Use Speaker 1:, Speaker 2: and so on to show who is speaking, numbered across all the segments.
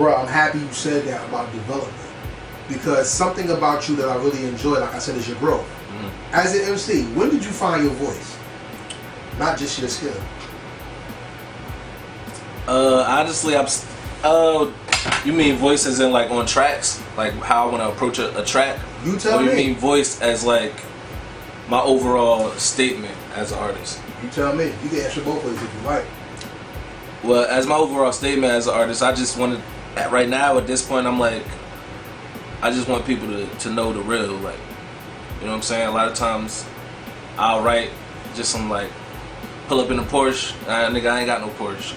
Speaker 1: bro, I'm happy you said that about development. Because something about you that I really enjoy, like I said, is your growth. As an MC, when did you find your voice? Not just your skill.
Speaker 2: Honestly, you mean voice as in like on tracks? Like how I want to approach a track?
Speaker 1: You tell me.
Speaker 2: Or you mean voice as like my overall statement as an artist?
Speaker 1: You tell me. You can answer both ways if you like.
Speaker 2: Well, as my overall statement as an artist, I just wanted, right now at this point, I'm like, I just want people to know the real, like, you know what I'm saying? A lot of times I'll write just some like, pull up in a Porsche, nigga, I ain't got no Porsche.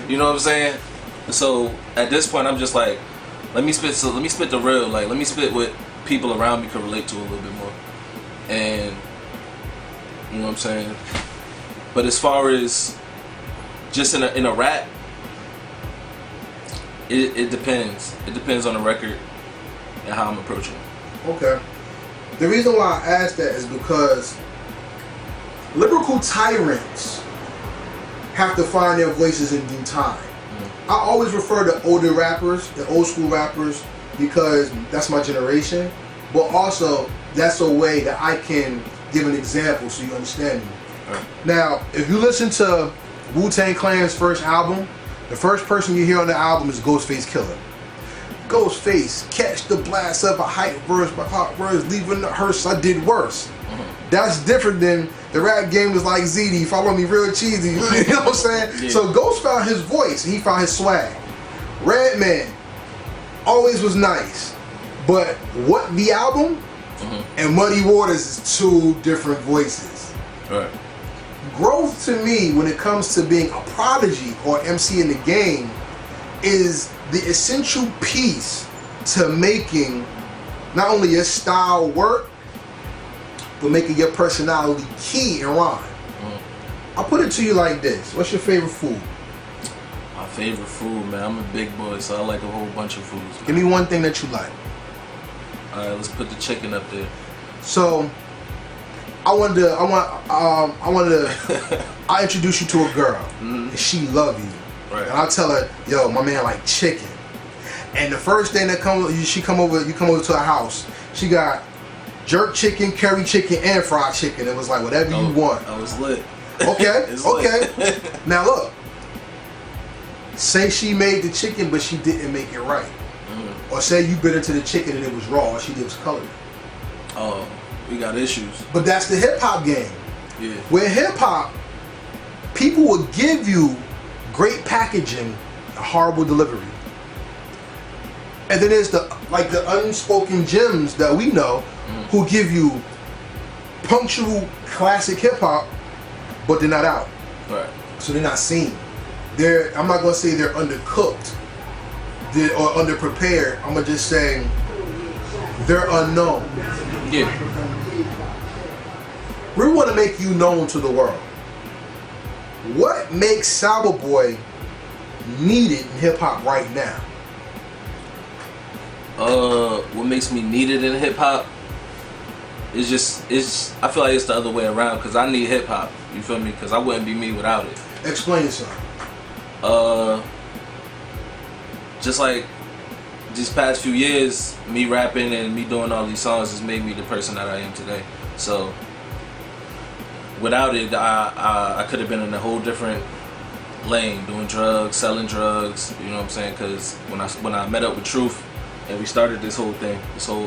Speaker 2: You know what I'm saying? So at this point, I'm just like, let me spit the real, like, let me spit what people around me can relate to a little bit more. And, you know what I'm saying? But as far as just in a rap, it depends. It depends on the record and how I'm approaching it.
Speaker 1: Okay. The reason why I asked that is because lyrical tyrants have to find their voices in due time. I always refer to older rappers, the old school rappers, because that's my generation. But also, that's a way that I can give an example so you understand me.
Speaker 2: Right.
Speaker 1: Now, if you listen to Wu-Tang Clan's first album, the first person you hear on the album is Ghostface Killah. Ghostface, catch the blast of a hype verse, my hot words, leaving the hearse, I did worse. That's different than the rap game was like ZD, follow me real cheesy, you know what I'm saying?
Speaker 2: Yeah.
Speaker 1: So Ghost found his voice, he found his swag. Redman always was nice, but What the Album and Muddy Waters is two different voices.
Speaker 2: Right.
Speaker 1: Growth to me, when it comes to being a prodigy or MC in the game, is the essential piece to making not only your style work, but making your personality key and rhyme. I'll put it to you like this. What's your favorite food?
Speaker 2: My favorite food, man. I'm a big boy, so I like a whole bunch of foods, man.
Speaker 1: Give me one thing that you like.
Speaker 2: Alright, let's put the chicken up there.
Speaker 1: So, I introduce you to a girl, and she love you.
Speaker 2: Right.
Speaker 1: And I tell her, yo, my man like chicken. And the first thing that you come over to her house, she got jerk chicken, curry chicken, and fried chicken. It was like whatever you want.
Speaker 2: I was lit.
Speaker 1: Okay,
Speaker 2: It's
Speaker 1: okay.
Speaker 2: lit.
Speaker 1: Now look, say she made the chicken, but she didn't make it right. Or say you bit into the chicken and it was raw, all she did was color it.
Speaker 2: Oh, we got issues.
Speaker 1: But that's the hip hop game.
Speaker 2: Yeah.
Speaker 1: Where hip hop, people will give you great packaging, horrible delivery. And then there's the unspoken gems that we know who give you punctual classic hip hop, but they're not out.
Speaker 2: Right.
Speaker 1: So they're not seen. I'm not gonna say they're undercooked or underprepared. I'm gonna just say they're unknown.
Speaker 2: Yeah.
Speaker 1: We want to make you known to the world. What makes Sour Boy needed in hip hop right now?
Speaker 2: What makes me needed in hip hop is I feel like it's the other way around, because I need hip hop. You feel me? Because I wouldn't be me without it.
Speaker 1: Explain yourself.
Speaker 2: Just like these past few years, me rapping and me doing all these songs has made me the person that I am today. So without it, I could have been in a whole different lane, doing drugs, selling drugs. You know what I'm saying? Because when I met up with Truth and we started this whole thing, this whole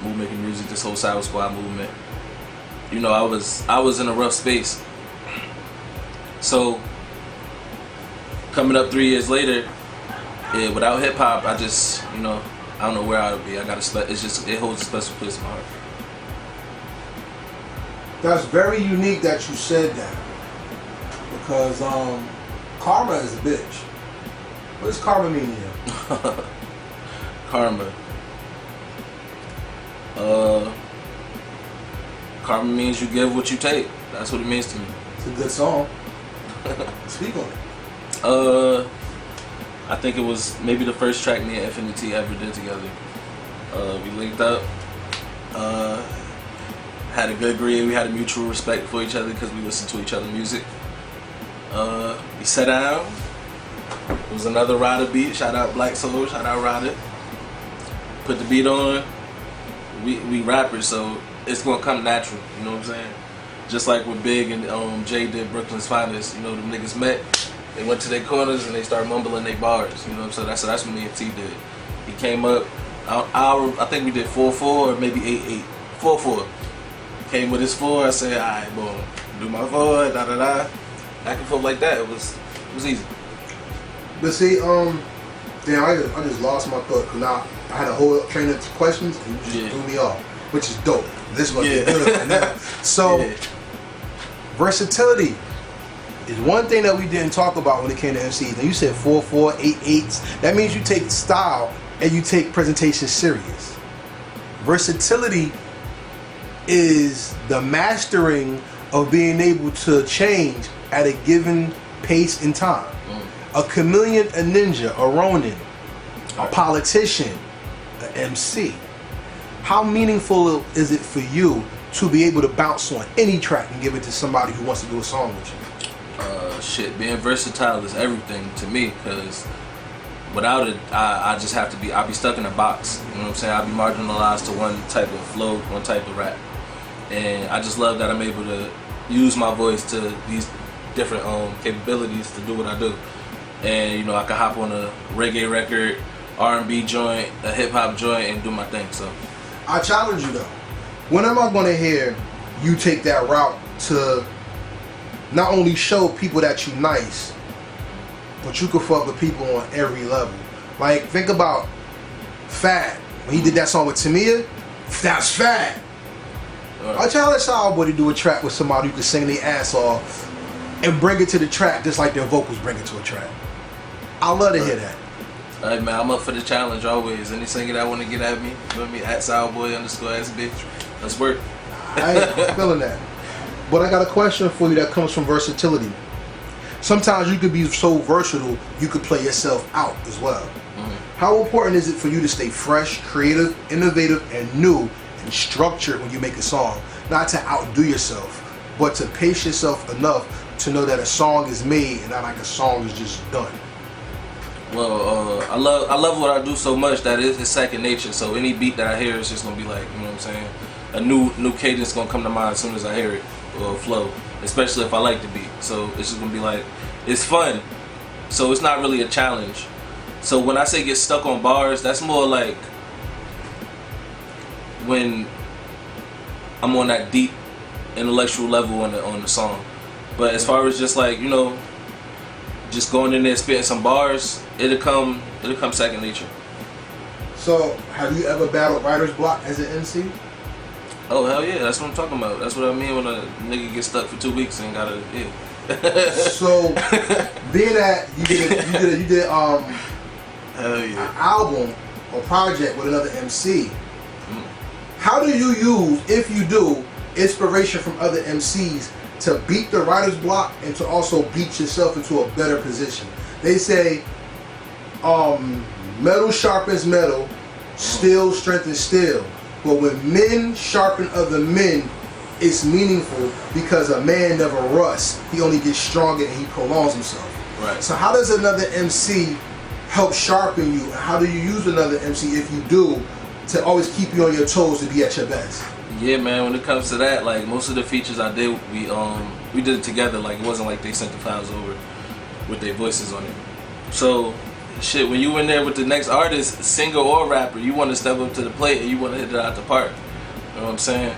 Speaker 2: Move Making Music, this whole Sour Squad movement, you know, I was in a rough space. So coming up 3 years later, yeah, without hip hop, I just, you know, I don't know where I would be. It holds a special place in my heart.
Speaker 1: That's very unique that you said that, because karma is a bitch. What does karma mean here?
Speaker 2: Karma. Karma means you give what you take. That's what it means to me.
Speaker 1: It's a good song. Speak on it.
Speaker 2: I think it was maybe the first track me and Infinity ever did together. We linked up, had a good grade, we had a mutual respect for each other because we listened to each other's music. We sat down, It was another Ryder beat. Shout out Black Soul. Shout out Ryder. Put the beat on. We rappers, so it's gonna come natural. You know what I'm saying? Just like when Big and Jay did Brooklyn's Finest. You know, them niggas met. They went to their corners and they started mumbling their bars. You know what I'm saying? That's what me and T did. He came up. I think we did 4-4 or maybe 8-8. 4-4. Came with his 4. I said, alright, boom. Do my 4. Da da da. Back and forth like that. It was easy.
Speaker 1: But see, damn, I just lost my thought because now I had a whole train of questions and you just threw me off, which is dope. This is what you're doing right now. So, versatility is one thing that we didn't talk about when it came to MCs. Now you said 4-4, 8-8s. That means you take style and you take presentation serious. Versatility is the mastering of being able to change at a given pace and time. A chameleon, a ninja, a Ronin, a politician, an MC. How meaningful is it for you to be able to bounce on any track and give it to somebody who wants to do a song with you?
Speaker 2: Being versatile is everything to me, because without it, I just have to be, I'll be stuck in a box. You know what I'm saying? I'll be marginalized to one type of flow, one type of rap. And I just love that I'm able to use my voice to these different capabilities to do what I do. And you know, I can hop on a reggae record, R&B joint, a hip hop joint, and do my thing. So
Speaker 1: I challenge you though. When am I gonna hear you take that route to not only show people that you nice, but you can fuck with people on every level? Like, think about Fat. When he did that song with Tamia, that's Fat. I challenge Sourboy to do a track with somebody who can sing their ass off and bring it to the track just like their vocals bring it to a track. I love to hear that.
Speaker 2: Hey man, I'm up for the challenge always. Any singer that want to get at me, feel me? At Sourboy_SB. Let's work.
Speaker 1: I'm feeling that. But I got a question for you that comes from versatility. Sometimes you could be so versatile, you could play yourself out as well. Mm-hmm. How important is it for you to stay fresh, creative, innovative, and new and structured when you make a song? Not to outdo yourself, but to pace yourself enough to know that a song is made and not like a song is just done.
Speaker 2: Well, I love what I do so much that it's second nature. So any beat that I hear is just gonna be like, you know what I'm saying? A new cadence gonna come to mind as soon as I hear it, or flow. Especially if I like the beat. So it's just gonna be like, it's fun. So it's not really a challenge. So when I say get stuck on bars, that's more like when I'm on that deep intellectual level on the song. But as far as just like, you know, just going in there spitting some bars, it'll come second nature.
Speaker 1: So have you ever battled writer's block as an MC?
Speaker 2: Oh hell yeah, that's what I'm talking about. That's what I mean when a nigga gets stuck for 2 weeks and gotta
Speaker 1: So being that you did
Speaker 2: hell yeah,
Speaker 1: an album or project with another MC, how do you use, if you do, inspiration from other MCs to beat the writer's block and to also beat yourself into a better position? They say metal sharpens metal, steel strengthens steel. But when men sharpen other men, it's meaningful because a man never rusts. He only gets stronger and he prolongs himself.
Speaker 2: Right.
Speaker 1: So how does another MC help sharpen you? How do you use another MC, if you do, to always keep you on your toes to be at your best?
Speaker 2: Yeah, man. When it comes to that, like most of the features I did, we did it together. Like it wasn't like they sent the files over with their voices on it. So, shit, when you in there with the next artist, singer or rapper, you want to step up to the plate and you want to hit it out the park. You know what I'm saying?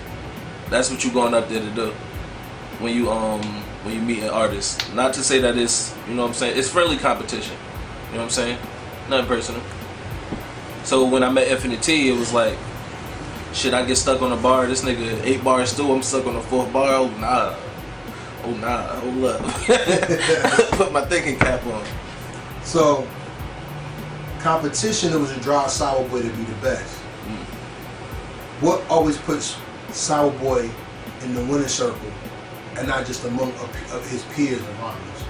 Speaker 2: That's what you going up there to do when you meet an artist. Not to say that it's, you know what I'm saying, it's friendly competition. You know what I'm saying? Nothing personal. So when I met Infinite T, it was like, shit, I get stuck on a bar. This nigga 8 bars through, I'm stuck on the 4th bar. Oh nah, hold up. Put my thinking cap on.
Speaker 1: So competition, it was to drive Sourboy to be the best. What always puts Sourboy in the winning circle and not just among of his peers and rivals?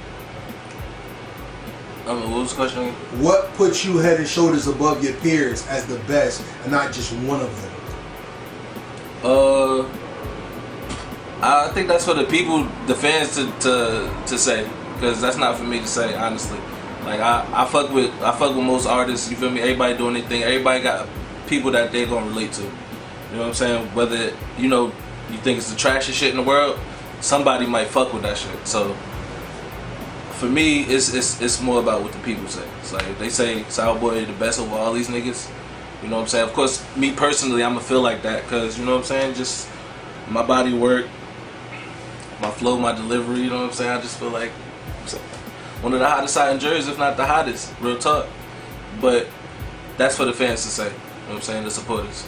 Speaker 2: What was the question again?
Speaker 1: What puts you head and shoulders above your peers as the best and not just one of them?
Speaker 2: I think that's for the people, the fans to say, because that's not for me to say, honestly. Like I fuck with most artists. You feel me? Everybody doing their thing. Everybody got people that they gonna relate to. You know what I'm saying? Whether you think it's the trashiest shit in the world, somebody might fuck with that shit. So for me, it's more about what the people say. It's like they say Sourboy the best over all these niggas. You know what I'm saying? Of course, me personally, I'ma feel like that because you know what I'm saying. Just my body work, my flow, my delivery. You know what I'm saying? I just feel like one of the hottest out in Jersey, if not the hottest. Real talk. But that's for the fans to say. You know what I'm saying? The supporters.